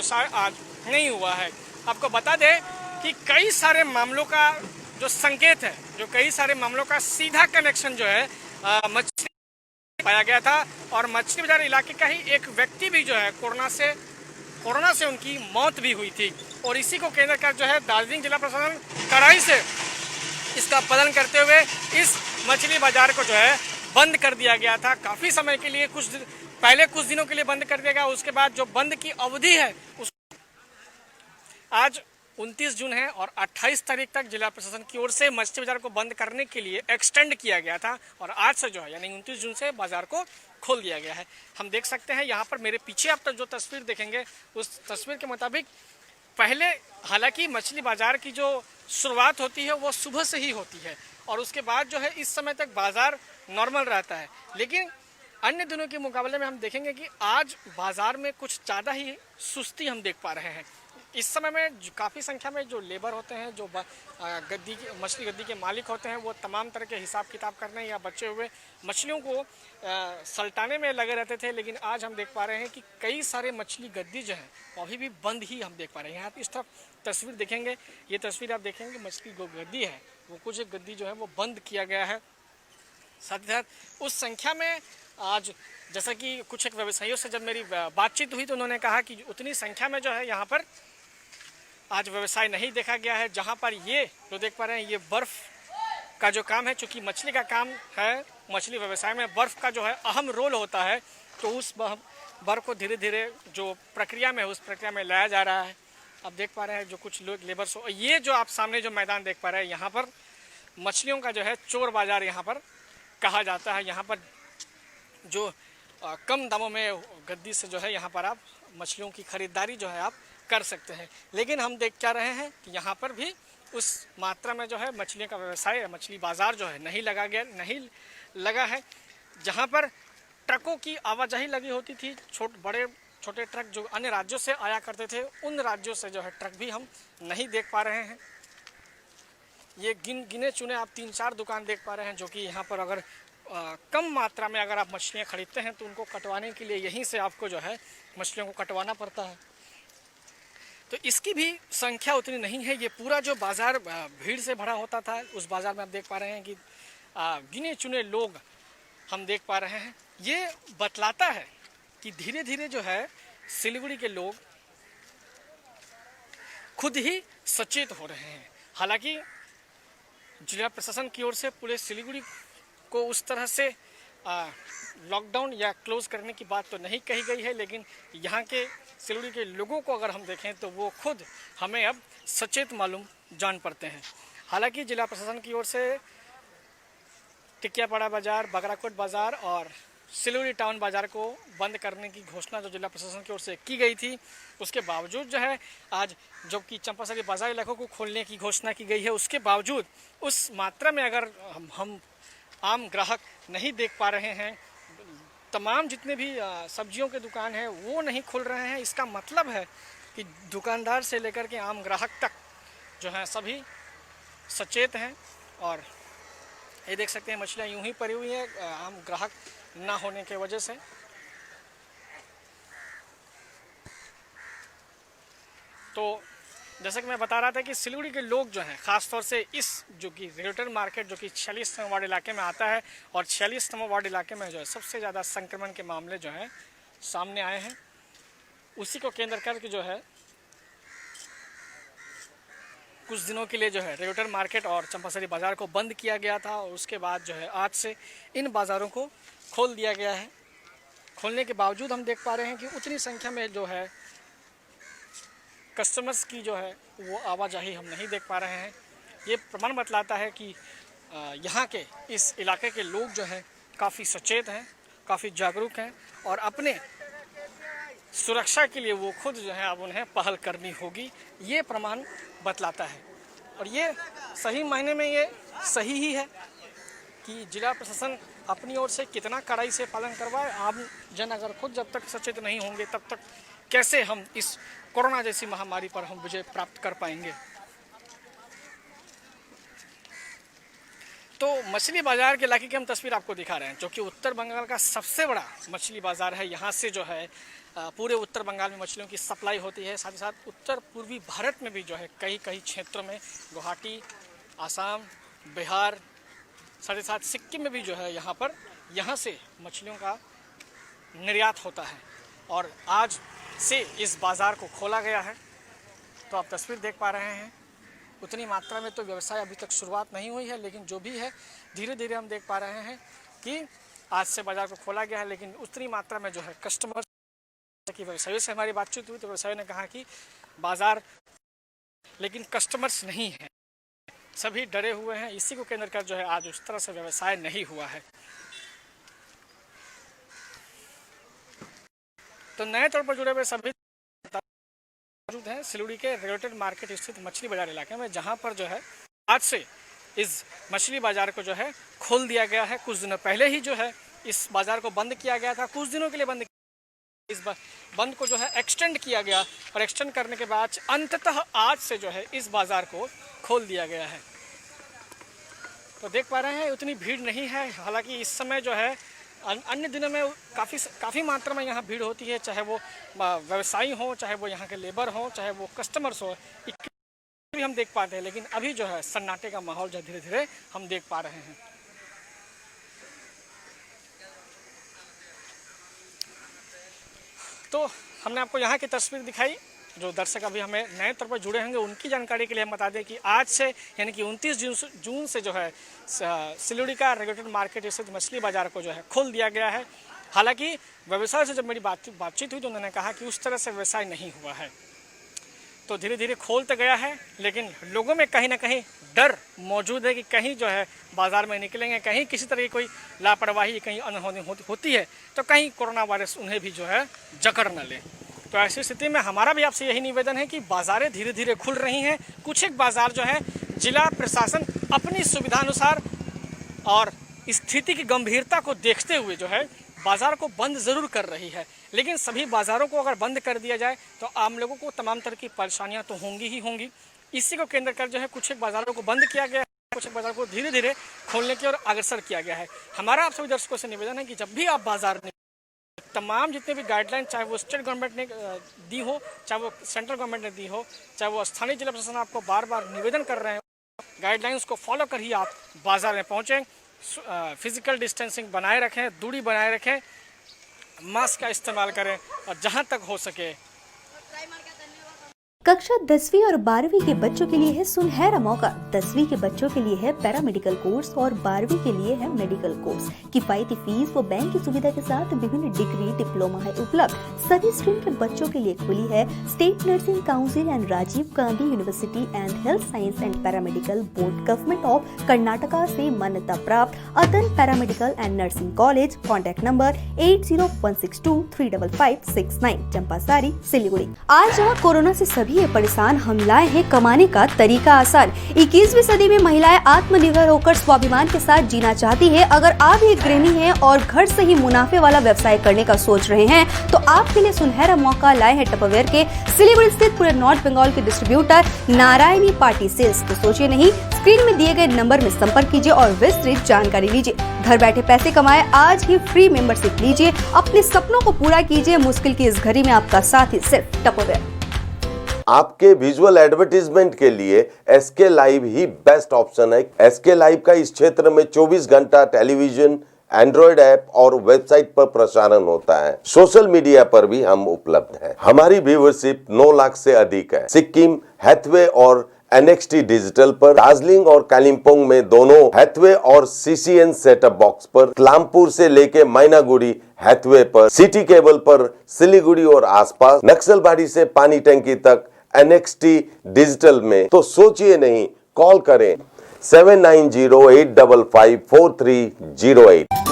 व्यवसाय आज नहीं हुआ है। आपको बता दें कि कई सारे मामलों का जो संकेत है, जो कई सारे मामलों का सीधा कनेक्शन जो है मछली पाया गया था, और मछली बाजार इलाके का ही एक व्यक्ति भी जो है कोरोना से उनकी मौत भी हुई थी। और इसी को केंद्र कर जो है दार्जिलिंग जिला प्रशासन कड़ाई से इसका पालन करते हुए इस मछली बाजार को जो है बंद कर दिया गया था काफ़ी समय के लिए। कुछ दिनों के लिए बंद कर दिया गया। उसके बाद जो बंद की अवधि है उस आज 29 जून है और 28 तारीख तक जिला प्रशासन की ओर से मछली बाजार को बंद करने के लिए एक्सटेंड किया गया था, और आज से जो है यानी 29 जून से बाजार को खोल दिया गया है। हम देख सकते हैं यहाँ पर मेरे पीछे आप जो तस्वीर देखेंगे उस तस्वीर के मुताबिक पहले हालांकि मछली बाजार की जो शुरुआत होती है वो सुबह से ही होती है, और उसके बाद जो है इस समय तक बाजार नॉर्मल रहता है। लेकिन अन्य दिनों के मुकाबले में हम देखेंगे कि आज बाजार में कुछ ज़्यादा ही सुस्ती हम देख पा रहे हैं। इस समय में काफ़ी संख्या में जो लेबर होते हैं, जो मछली गद्दी के मालिक होते हैं, वो तमाम तरह के हिसाब किताब करने या बचे हुए मछलियों को सल्टाने में लगे रहते थे। लेकिन आज हम देख पा रहे हैं कि कई सारे मछली गद्दी जो हैं वो अभी भी बंद ही हम देख पा रहे हैं। यहाँ इस तरफ तस्वीर देखेंगे, ये तस्वीर आप देखेंगे मछली जो गद्दी है वो कुछ गद्दी जो है वो बंद किया गया है। साथ ही साथ उस संख्या में आज जैसा कि कुछ एक व्यवसायियों से जब मेरी बातचीत हुई तो उन्होंने कहा कि उतनी संख्या में जो है यहाँ पर आज व्यवसाय नहीं देखा गया है। जहाँ पर ये जो देख पा रहे हैं ये बर्फ़ का जो काम है, चूँकि मछली का काम है, मछली व्यवसाय में बर्फ़ का जो है अहम रोल होता है, तो उस बर्फ़ को धीरे धीरे जो प्रक्रिया में उस प्रक्रिया में लाया जा रहा है। आप देख पा रहे हैं जो कुछ लोग लेबर्स, ये जो आप सामने जो मैदान देख पा रहे हैं यहाँ पर मछलियों का जो है चोर बाज़ार यहाँ पर कहा जाता है। यहाँ पर जो कम दामों में गद्दी से जो है यहाँ पर आप मछलियों की खरीदारी जो है आप कर सकते हैं। लेकिन हम देख क्या रहे हैं कि यहाँ पर भी उस मात्रा में जो है मछलियों का व्यवसाय, मछली बाज़ार जो है नहीं लगा है। जहाँ पर ट्रकों की आवाजाही लगी होती थी, बड़े छोटे ट्रक जो अन्य राज्यों से आया करते थे, उन राज्यों से जो है ट्रक भी हम नहीं देख पा रहे हैं। ये गिने चुने आप 3-4 दुकान देख पा रहे हैं, जो कि यहाँ पर अगर कम मात्रा में अगर आप मछलियाँ खरीदते हैं तो उनको कटवाने के लिए यहीं से आपको जो है मछलियों को कटवाना पड़ता है। तो इसकी भी संख्या उतनी नहीं है। ये पूरा जो बाज़ार भीड़ से भरा होता था, उस बाज़ार में आप देख पा रहे हैं कि गिने चुने लोग हम देख पा रहे हैं। ये बतलाता है कि धीरे धीरे जो है सिलीगुड़ी के लोग खुद ही सचेत हो रहे हैं। हालांकि जिला प्रशासन की ओर से पूरे सिलीगुड़ी को उस तरह से लॉकडाउन या क्लोज़ करने की बात तो नहीं कही गई है, लेकिन यहाँ के सिलीगुड़ी के लोगों को अगर हम देखें तो वो खुद हमें अब सचेत मालूम जान पड़ते हैं। हालांकि जिला प्रशासन की ओर से टिकियापाड़ा बाज़ार, बगराकोट बाज़ार और सिलीगुड़ी टाउन बाज़ार को बंद करने की घोषणा जो जिला प्रशासन की ओर से की गई थी, उसके बावजूद जो है आज जबकि चंपासरी बाज़ार इलाकों को खोलने की घोषणा की गई है, उसके बावजूद उस मात्रा में अगर हम आम ग्राहक नहीं देख पा रहे हैं, तमाम जितने भी सब्जियों के दुकान हैं वो नहीं खुल रहे हैं। इसका मतलब है कि दुकानदार से लेकर के आम ग्राहक तक जो है सभी सचेत हैं। और ये देख सकते हैं मछलियाँ यूं ही पड़ी हुई हैं आम ग्राहक ना होने के वजह से। तो जैसा कि मैं बता रहा था कि सिलीगुड़ी के लोग जो हैं ख़ासतौर से इस जो कि रेगुलेटर मार्केट जो कि 46 नंबर वार्ड इलाके में आता है, और 46 नंबर वार्ड इलाके में जो है सबसे ज़्यादा संक्रमण के मामले जो हैं सामने आए हैं, उसी को केंद्र करके जो है कुछ दिनों के लिए जो है रेगुलेटर मार्केट और चंपासरी बाज़ार को बंद किया गया था, और उसके बाद जो है आज से इन बाज़ारों को खोल दिया गया है। खोलने के बावजूद हम देख पा रहे हैं कि उतनी संख्या में जो है कस्टमर्स की जो है वो आवाजाही हम नहीं देख पा रहे हैं। ये प्रमाण बतलाता है कि यहाँ के इस इलाके के लोग जो हैं काफ़ी सचेत हैं, काफ़ी जागरूक हैं, और अपने सुरक्षा के लिए वो खुद जो है अब उन्हें पहल करनी होगी, ये प्रमाण बतलाता है। और ये सही मायने में ये सही ही है कि जिला प्रशासन अपनी ओर से कितना कड़ाई से पालन करवाए। आम जन अगर खुद जब तक सचेत नहीं होंगे तब तक कैसे हम इस कोरोना जैसी महामारी पर हम विजय प्राप्त कर पाएंगे। तो मछली बाज़ार के इलाके की हम तस्वीर आपको दिखा रहे हैं, जो कि उत्तर बंगाल का सबसे बड़ा मछली बाज़ार है। यहाँ से जो है पूरे उत्तर बंगाल में मछलियों की सप्लाई होती है। साथ ही साथ उत्तर पूर्वी भारत में भी जो है कई कई क्षेत्रों में, गुवाहाटी, आसाम, बिहार, साथ ही साथ सिक्किम में भी जो है यहाँ से मछलियों का निर्यात होता है। और आज से इस बाज़ार को खोला गया है। तो आप तस्वीर देख पा रहे हैं, उतनी मात्रा में तो व्यवसाय अभी तक शुरुआत नहीं हुई है, लेकिन जो भी है धीरे धीरे हम देख पा रहे हैं कि आज से बाज़ार को खोला गया है। लेकिन उतनी मात्रा में जो है कस्टमर्स की, व्यवसायियों से हमारी बातचीत हुई तो व्यवसायियों ने कहा कि बाज़ार, लेकिन कस्टमर्स नहीं है, सभी डरे हुए हैं। इसी को केंद्र कर जो है आज उस तरह से व्यवसाय नहीं हुआ है। तो नए तौर पर जुड़े हुए सभी मौजूद हैं सिलीगुड़ी के रेगुलेटेड मार्केट स्थित मछली बाजार इलाके में, जहां पर जो है आज से इस मछली बाजार को जो है खोल दिया गया है। कुछ दिनों पहले ही जो है इस बाजार को बंद किया गया था, कुछ दिनों के लिए बंद। इस बंद को जो है एक्सटेंड किया गया और एक्सटेंड करने के बाद अंततः आज से जो है इस बाजार को खोल दिया गया है। तो देख पा रहे हैं उतनी भीड़ नहीं है। हालांकि इस समय जो है अन्य दिनों में काफ़ी मात्रा में यहाँ भीड़ होती है, चाहे वो व्यवसायी हो, चाहे वो यहाँ के लेबर हो, चाहे वो कस्टमर्स हो, भी हम देख पाते हैं। लेकिन अभी जो है सन्नाटे का माहौल जो धीरे धीरे हम देख पा रहे हैं। तो हमने आपको यहाँ की तस्वीर दिखाई। जो दर्शक अभी हमें नए तौर पर जुड़े होंगे उनकी जानकारी के लिए हम बता दें कि आज से यानी कि 29 जून से जो है सिलीगुड़ी का रेगुलेटेड मार्केट स्थित मछली बाजार को जो है खोल दिया गया है। हालांकि व्यवसाय से जब मेरी बातचीत हुई तो उन्होंने कहा कि उस तरह से व्यवसाय नहीं हुआ है। तो धीरे धीरे खोल तो गया है, लेकिन लोगों में कहीं ना कहीं डर मौजूद है कि कहीं जो है बाज़ार में निकलेंगे, कहीं किसी तरह की कोई लापरवाही, कहीं अनहोनी होती है तो कहीं कोरोना वायरस उन्हें भी जो है जकड़ न ले। तो ऐसी स्थिति में हमारा भी आपसे यही निवेदन है कि बाज़ारें धीरे धीरे खुल रही हैं। कुछ एक बाज़ार जो है जिला प्रशासन अपनी सुविधानुसार और स्थिति की गंभीरता को देखते हुए जो है बाज़ार को बंद ज़रूर कर रही है। लेकिन सभी बाज़ारों को अगर बंद कर दिया जाए तो आम लोगों को तमाम तरह की परेशानियां तो होंगी ही होंगी। इसी को केंद्र कर जो है कुछ एक बाज़ारों को बंद किया गया है, कुछ एक बाज़ार को धीरे धीरे खोलने की ओर अग्रसर किया गया है। हमारा आप सभी दर्शकों से निवेदन है कि जब भी आप बाज़ार में तमाम जितने भी गाइडलाइन, चाहे वो स्टेट गवर्नमेंट ने दी हो, चाहे वो सेंट्रल गवर्नमेंट ने दी हो, चाहे वो स्थानीय जिला प्रशासन आपको बार बार निवेदन कर रहे हैं, गाइडलाइंस को फॉलो कर ही आप बाज़ार में पहुँचें। फिजिकल डिस्टेंसिंग बनाए रखें, दूरी बनाए रखें, मास्क का इस्तेमाल करें और जहाँ तक हो सके। कक्षा 10वीं और 12वीं के बच्चों के लिए है सुनहरा मौका। 10वीं के बच्चों के लिए है पैरामेडिकल कोर्स और 12वीं के लिए है मेडिकल कोर्स। किफायती फीस व बैंक की सुविधा के साथ विभिन्न डिग्री डिप्लोमा है उपलब्ध। सभी स्ट्रीम के बच्चों के लिए खुली है state nursing council and Rajiv Gandhi university and health science and paramedical board government of Karnataka से मान्यता प्राप्त Atan paramedical and nursing college. Contact number 8016235569, Champasari, Siliguri. आज जहाँ कोरोना से सभी परेशान, हम लाए हैं कमाने का तरीका आसान। 21वीं सदी में महिलाएं आत्मनिर्भर होकर स्वाभिमान के साथ जीना चाहती है। अगर आप एक गृहिणी हैं और घर से ही मुनाफे वाला व्यवसाय करने का सोच रहे हैं तो आपके लिए सुनहरा मौका लाए हैं टपरवेयर के सिलीगुड़ी स्थित पूरे नॉर्थ बंगाल के डिस्ट्रीब्यूटर नारायणी पार्टी सेल्स। तो सोचिए नहीं, स्क्रीन में दिए गए नंबर में संपर्क कीजिए और विस्तृत जानकारी लीजिए। घर बैठे पैसे कमाए, आज ही फ्री मेंबरशिप लीजिए, अपने सपनों को पूरा कीजिए। मुश्किल की इस घड़ी में आपका साथी सिर्फ टपरवेयर। आपके विजुअल एडवर्टीजमेंट के लिए एसके लाइव ही बेस्ट ऑप्शन है। एसके लाइव का इस क्षेत्र में 24 घंटा टेलीविजन, एंड्रॉइड ऐप और वेबसाइट पर प्रसारण होता है। सोशल मीडिया पर भी हम उपलब्ध हैं। हमारी व्यूवरशिप 9 लाख से अधिक है। सिक्किम, हैथवे और NXT डिजिटल पर, दार्जिलिंग और कालिम्पोंग में दोनों हैथवे और CCN सेटअप बॉक्स पर, क्लामपुर से लेके मैनागुड़ी हैथवे पर, सिटी केबल पर सिलीगुड़ी और आसपास, नक्सलबाड़ी से पानी टंकी तक NXT डिजिटल में। तो सोचिए नहीं, कॉल करें 7908554308।